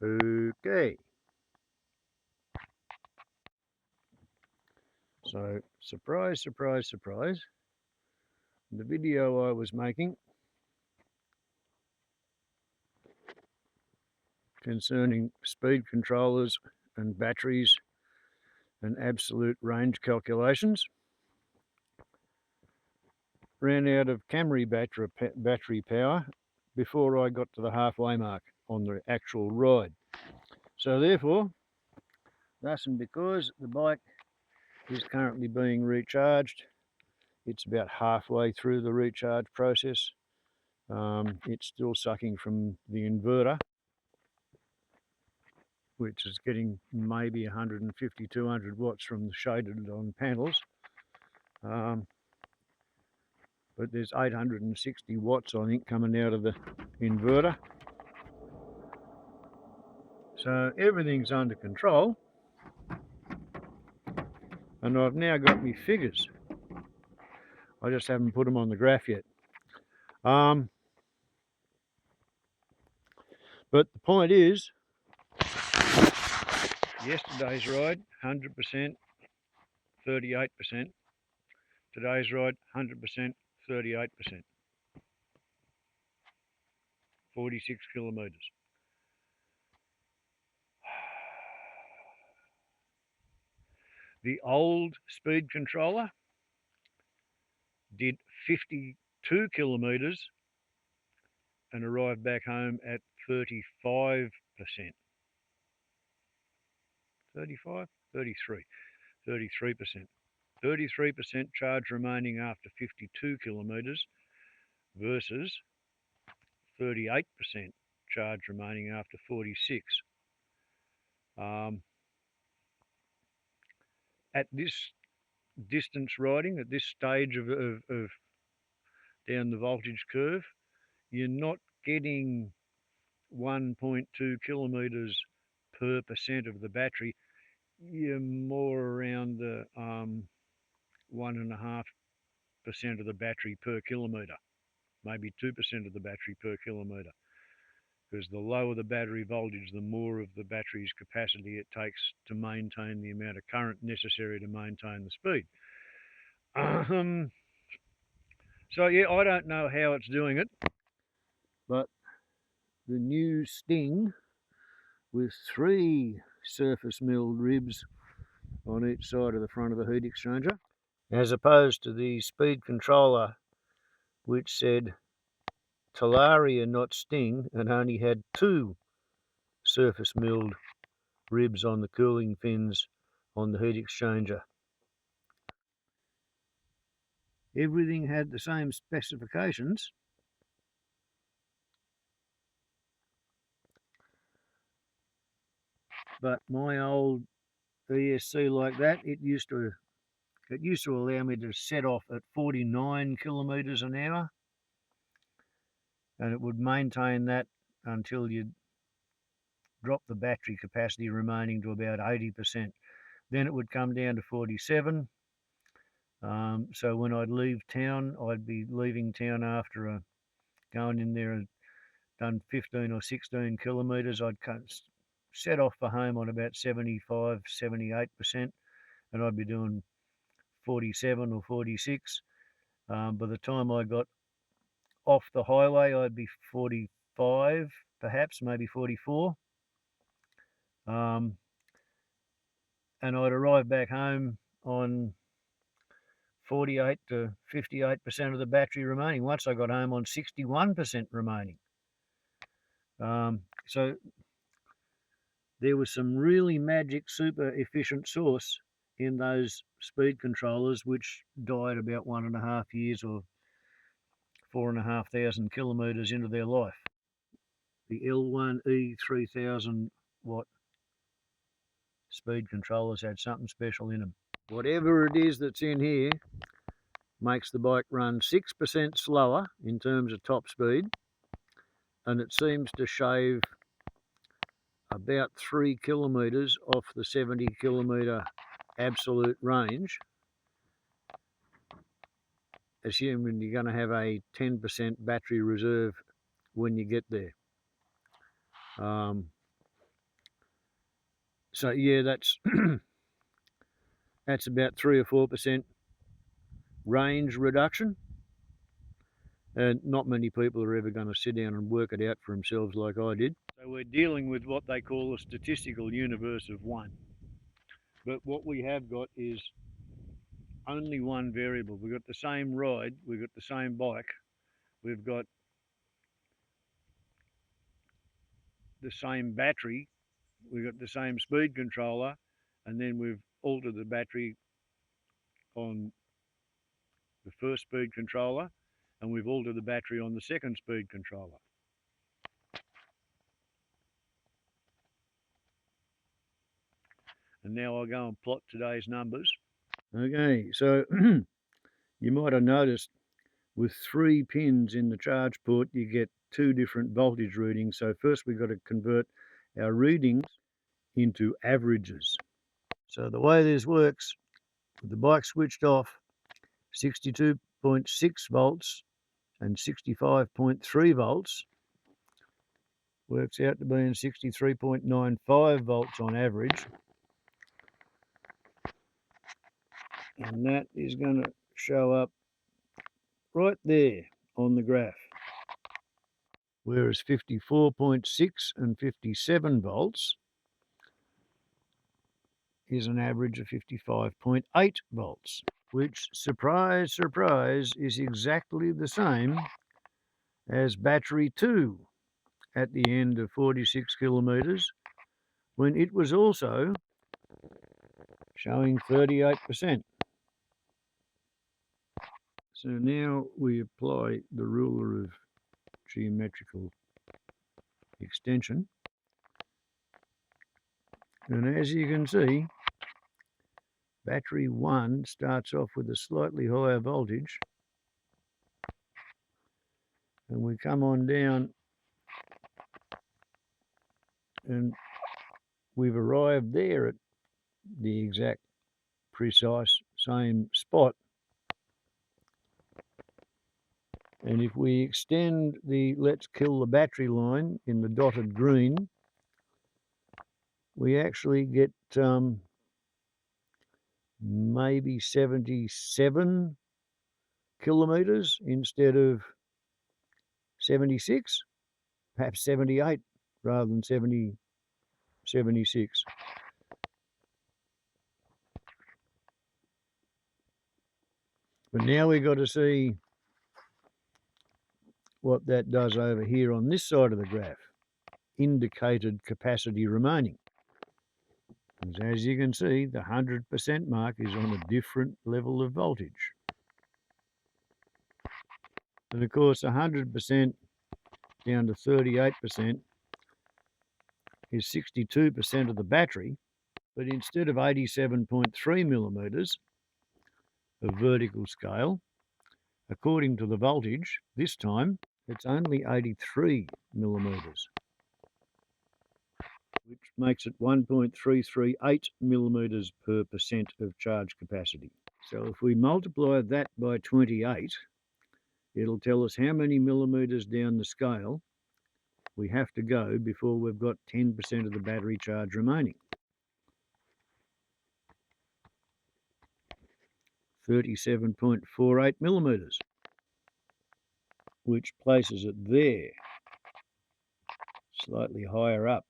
Okay. So, surprise, surprise, surprise. The video I was making concerning speed controllers and batteries and absolute range calculations ran out of Camry battery power before I got to the halfway mark on the actual ride. So therefore, thus and because the bike is currently being recharged, it's about halfway through the recharge process. It's still sucking from the inverter, which is getting maybe 150, 200 watts from the shaded on panels. But there's 860 watts, I think, coming out of the inverter. So everything's under control. And I've now got my figures. I just haven't put them on the graph yet. But the point is, yesterday's ride, 100%, 38%. Today's ride, 100%, 38%. 46 kilometres. The old speed controller did 52 kilometres and arrived back home at 35%. 35? 33. 33%. 33% charge remaining after 52 kilometres versus 38% charge remaining after 46. At this distance riding, at this stage of down the voltage curve, you're not getting 1.2 kilometres per percent of the battery. You're more around the 1.5% of the battery per kilometre, maybe 2% of the battery per kilometre. Because the lower the battery voltage, the more of the battery's capacity it takes to maintain the amount of current necessary to maintain the speed. So yeah, I don't know how it's doing it, but the new Sting with 3 surface milled ribs on each side of the front of the heat exchanger, as opposed to the speed controller which said Talaria, not Sting, and only had 2 surface milled ribs on the cooling fins on the heat exchanger. Everything had the same specifications, but my old ESC like that, it used to allow me to set off at 49 kilometres an hour, and it would maintain that until you drop the battery capacity remaining to about 80%. Then it would come down to 47. So when I'd leave town, I'd be leaving town after going in there and done 15 or 16 kilometres. I'd set off for home on about 75, 78%, and I'd be doing 47 or 46. By the time I got off the highway, I'd be 45, perhaps, maybe 44. And I'd arrive back home on 48 to 58% of the battery remaining. Once I got home on 61% remaining. So there was some really magic, super efficient source in those speed controllers, which died about 1.5 years or 4,500 kilometres into their life. The L1E 3000 watt speed controllers had something special in them. Whatever it is that's in here makes the bike run 6% slower in terms of top speed, and it seems to shave about 3 kilometres off the 70 kilometre absolute range, assuming you're going to have a 10% battery reserve when you get there. So yeah, that's that's about 3 or 4% range reduction. And not many people are ever going to sit down and work it out for themselves like I did. So we're dealing with what they call a statistical universe of one. But what we have got is only one variable. We've got the same ride, we've got the same bike, we've got the same battery, we've got the same speed controller, and then we've altered the battery on the first speed controller, and we've altered the battery on the second speed controller. And now I'll go and plot today's numbers. Okay, so you might have noticed with 3 pins in the charge port, you get 2 different voltage readings. So first we've got to convert our readings into averages. So the way this works, with the bike switched off, 62.6 volts and 65.3 volts works out to be 63.95 volts on average. And that is going to show up right there on the graph. Whereas 54.6 and 57 volts is an average of 55.8 volts, which, surprise, surprise, is exactly the same as battery 2 at the end of 46 kilometres, when it was also showing 38%. So now we apply the ruler of geometrical extension, and as you can see, battery 1 starts off with a slightly higher voltage, and we come on down and we've arrived there at the exact precise same spot. And if we extend the let's kill the battery line in the dotted green, we actually get maybe 77 kilometres instead of 76, perhaps 78 rather than 76. But now we've got to see what that does over here on this side of the graph, indicated capacity remaining. As you can see, the 100% mark is on a different level of voltage. And of course, 100% down to 38% is 62% of the battery, but instead of 87.3 millimetres of vertical scale, according to the voltage, this time it's only 83 millimetres, which makes it 1.338 millimetres per percent of charge capacity. So if we multiply that by 28, it'll tell us how many millimetres down the scale we have to go before we've got 10% of the battery charge remaining. 37.48 millimetres, which places it there, slightly higher up,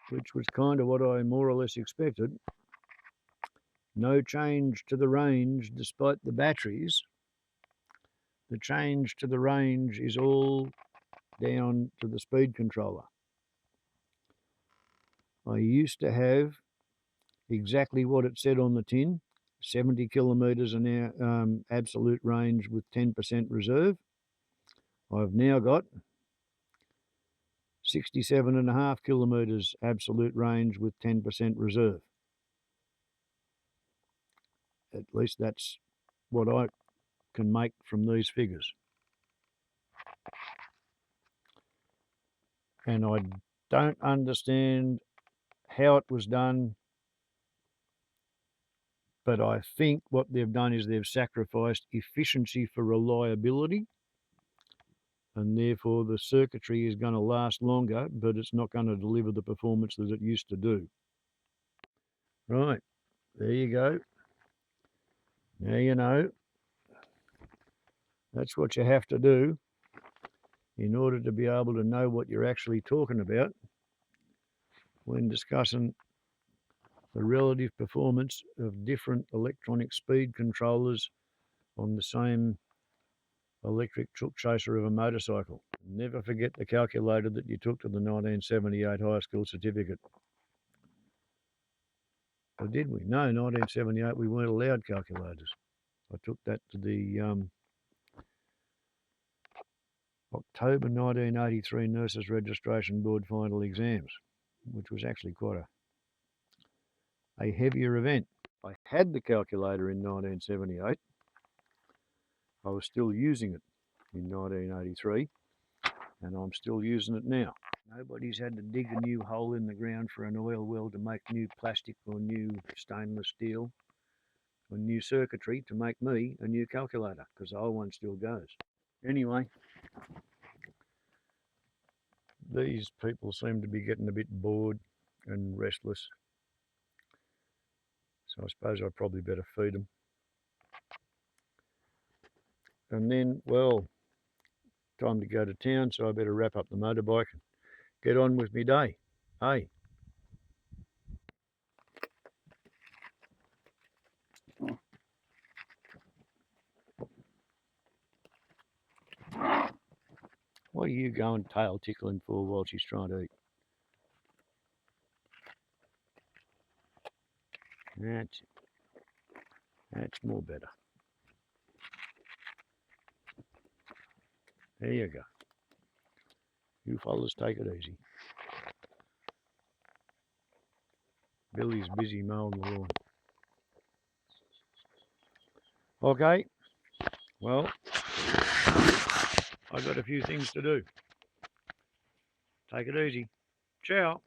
which was kind of what I more or less expected. No change to the range despite the batteries. The change to the range is all down to the speed controller. I used to have exactly what it said on the tin, 70 kilometres an hour absolute range with 10% reserve. I've now got 67.5 kilometres absolute range with 10% reserve. At least that's what I can make from these figures. And I don't understand how it was done, but I think what they've done is they've sacrificed efficiency for reliability. and therefore the circuitry is going to last longer, but it's not going to deliver the performance that it used to do. Right, there you go. Now you know. That's what you have to do in order to be able to know what you're actually talking about when discussing the relative performance of different electronic speed controllers on the same electric chook chaser of a motorcycle. Never forget the calculator that you took to the 1978 high school certificate. Or did we? No, 1978 we weren't allowed calculators. I took that to the October 1983 Nurses Registration Board final exams, which was actually quite a heavier event. I had the calculator in 1978. I was still using it in 1983, and I'm still using it now. Nobody's had to dig a new hole in the ground for an oil well to make new plastic or new stainless steel or new circuitry to make me a new calculator, because the old one still goes. Anyway, these people seem to be getting a bit bored and restless, so I suppose I probably better feed them. And then, well, time to go to town, so I better wrap up the motorbike and get on with my day. Hey. What are you going tail tickling for while she's trying to eat? That's more better. There you go. You fellas take it easy. Billy's busy mowing the lawn. Okay, well, I've got a few things to do. Take it easy. Ciao.